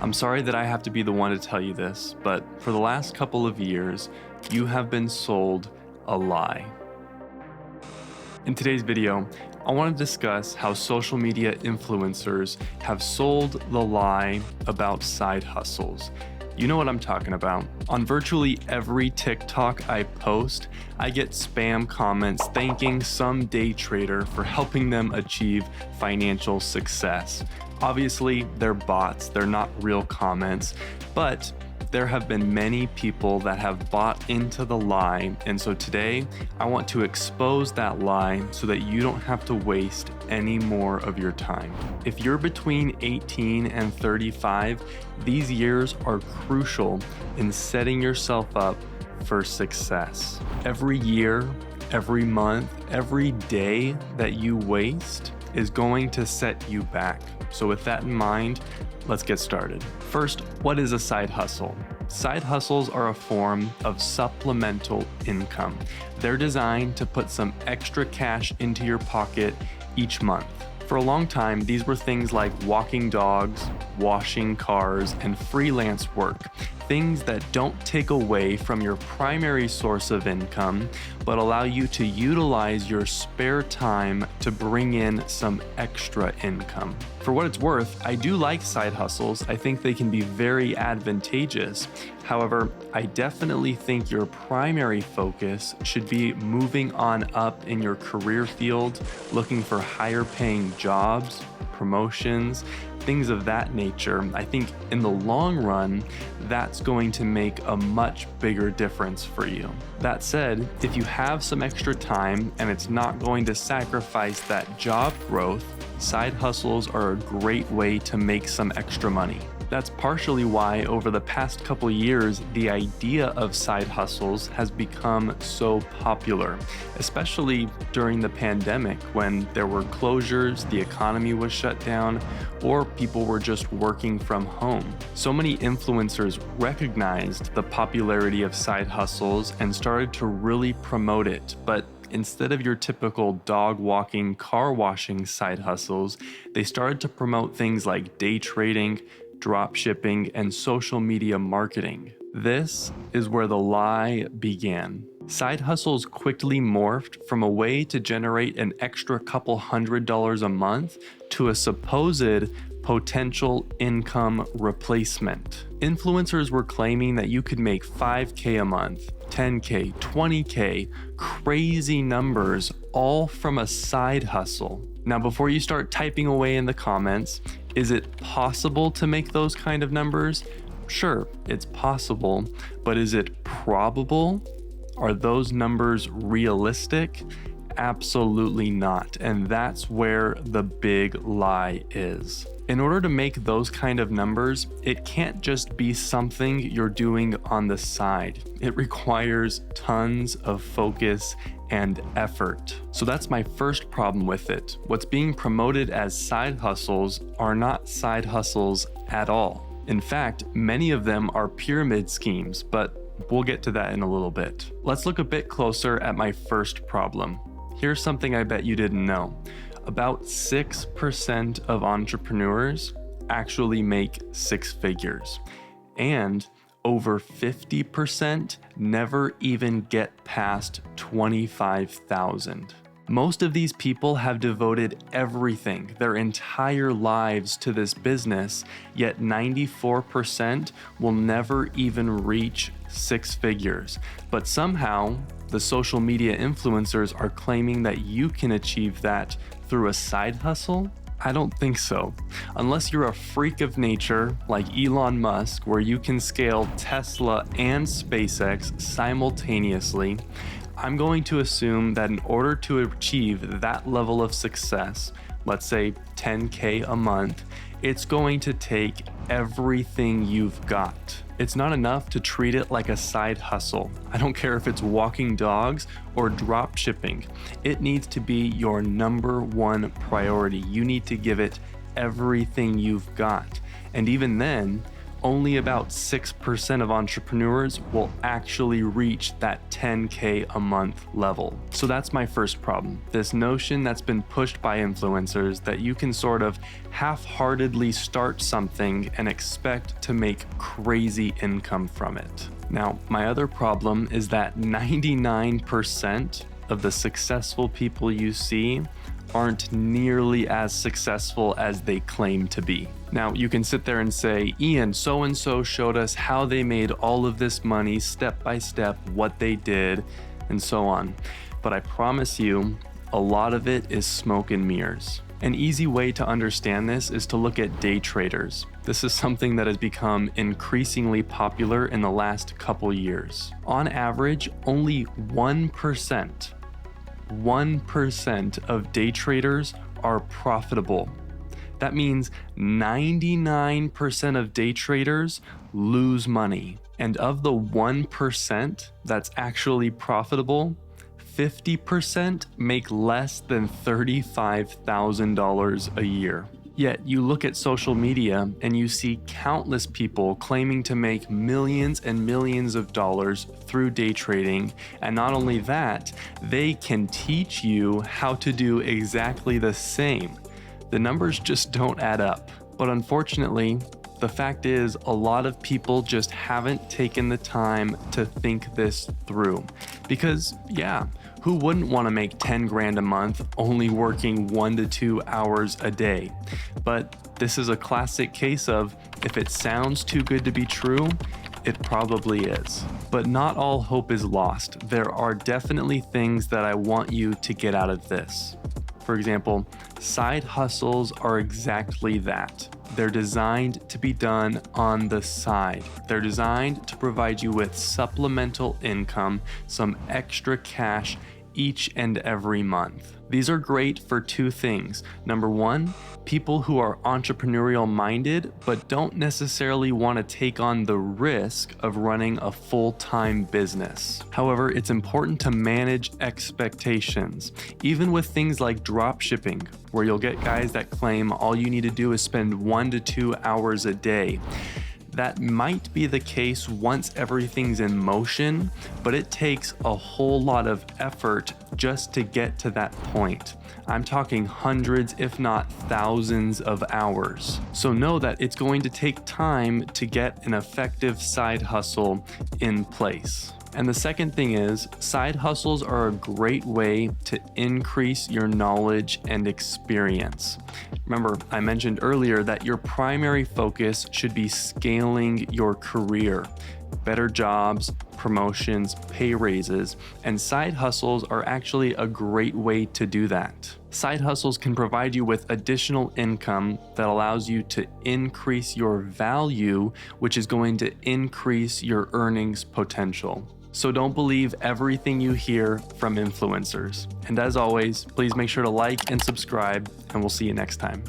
I'm sorry that I have to be the one to tell you this, but for the last couple of years, you have been sold a lie. In today's video, I want to discuss how social media influencers have sold the lie about side hustles. You know what I'm talking about. On virtually every TikTok I post, I get spam comments thanking some day trader for helping them achieve financial success. Obviously, they're bots, they're not real comments, but there have been many people that have bought into the lie, and so today I want to expose that lie so that you don't have to waste any more of your time. If you're between 18 and 35, these years are crucial in setting yourself up for success. Every year, every month, every day that you waste is going to set you back. So with that in mind, let's get started. First, what is a side hustle? Side hustles are a form of supplemental income. They're designed to put some extra cash into your pocket each month. For a long time, these were things like walking dogs, washing cars, and freelance work. Things that don't take away from your primary source of income, but allow you to utilize your spare time to bring in some extra income. For what it's worth, I do like side hustles. I think they can be very advantageous. However, I definitely think your primary focus should be moving on up in your career field, looking for higher paying jobs, promotions, things of that nature. I think in the long run, that's going to make a much bigger difference for you. That said, if you have some extra time and it's not going to sacrifice that job growth, side hustles are a great way to make some extra money. That's partially why over the past couple years, the idea of side hustles has become so popular, especially during the pandemic when there were closures, the economy was shut down, or people were just working from home. So many influencers recognized the popularity of side hustles and started to really promote it. But instead of your typical dog walking, car washing side hustles, they started to promote things like day trading, drop shipping, and social media marketing. This is where the lie began. Side hustles quickly morphed from a way to generate an extra couple $100s a month to a supposed potential income replacement. Influencers were claiming that you could make $5K a month, $10K, $20K, crazy numbers, all from a side hustle. Now, before you start typing away in the comments, is it possible to make those kind of numbers? Sure, it's possible, but is it probable? Are those numbers realistic? Absolutely not. And that's where the big lie is. In order to make those kind of numbers, it can't just be something you're doing on the side. It requires tons of focus and effort. So that's my first problem with it. What's being promoted as side hustles are not side hustles at all. In fact, many of them are pyramid schemes, but we'll get to that in a little bit. Let's look a bit closer at my first problem. Here's something I bet you didn't know. About 6% of entrepreneurs actually make six figures, and over 50% never even get past 25,000. Most of these people have devoted everything, their entire lives to this business, yet 94% will never even reach six figures. But somehow, the social media influencers are claiming that you can achieve that through a side hustle? I don't think so. Unless you're a freak of nature like Elon Musk, where you can scale Tesla and SpaceX simultaneously, I'm going to assume that in order to achieve that level of success, let's say 10K a month, it's going to take everything you've got. It's not enough to treat it like a side hustle. I don't care if it's walking dogs or drop shipping. It needs to be your number one priority. You need to give it everything you've got. And even then, only about 6% of entrepreneurs will actually reach that 10K a month level. So that's my first problem. This notion that's been pushed by influencers that you can sort of half-heartedly start something and expect to make crazy income from it. Now, my other problem is that 99% of the successful people you see aren't nearly as successful as they claim to be. Now, you can sit there and say, Ian, so-and-so showed us how they made all of this money step by step, what they did, and so on. But I promise you, a lot of it is smoke and mirrors. An easy way to understand this is to look at day traders. This is something that has become increasingly popular in the last couple years. On average, only 1% of day traders are profitable. That means 99% of day traders lose money. And of the 1% that's actually profitable, 50% make less than $35,000 a year. Yet you look at social media and you see countless people claiming to make millions and millions of dollars through day trading. And not only that, they can teach you how to do exactly the same. The numbers just don't add up. But unfortunately, the fact is a lot of people just haven't taken the time to think this through. Because yeah, who wouldn't want to make 10 grand a month only working 1 to 2 hours a day? But this is a classic case of if it sounds too good to be true, it probably is. But not all hope is lost. There are definitely things that I want you to get out of this. For example, side hustles are exactly that. They're designed to be done on the side. They're designed to provide you with supplemental income, some extra cash each and every month. These are great for two things. Number one, people who are entrepreneurial minded but don't necessarily want to take on the risk of running a full-time business. However, it's important to manage expectations, even with things like drop shipping, where you'll get guys that claim all you need to do is spend 1 to 2 hours a day. That might be the case once everything's in motion, but it takes a whole lot of effort just to get to that point. I'm talking hundreds, if not thousands of hours. So know that it's going to take time to get an effective side hustle in place. And the second thing is, side hustles are a great way to increase your knowledge and experience. Remember, I mentioned earlier that your primary focus should be scaling your career. Better jobs, promotions, pay raises, and side hustles are actually a great way to do that. Side hustles can provide you with additional income that allows you to increase your value, which is going to increase your earnings potential. So don't believe everything you hear from influencers. And as always, please make sure to like and subscribe, and we'll see you next time.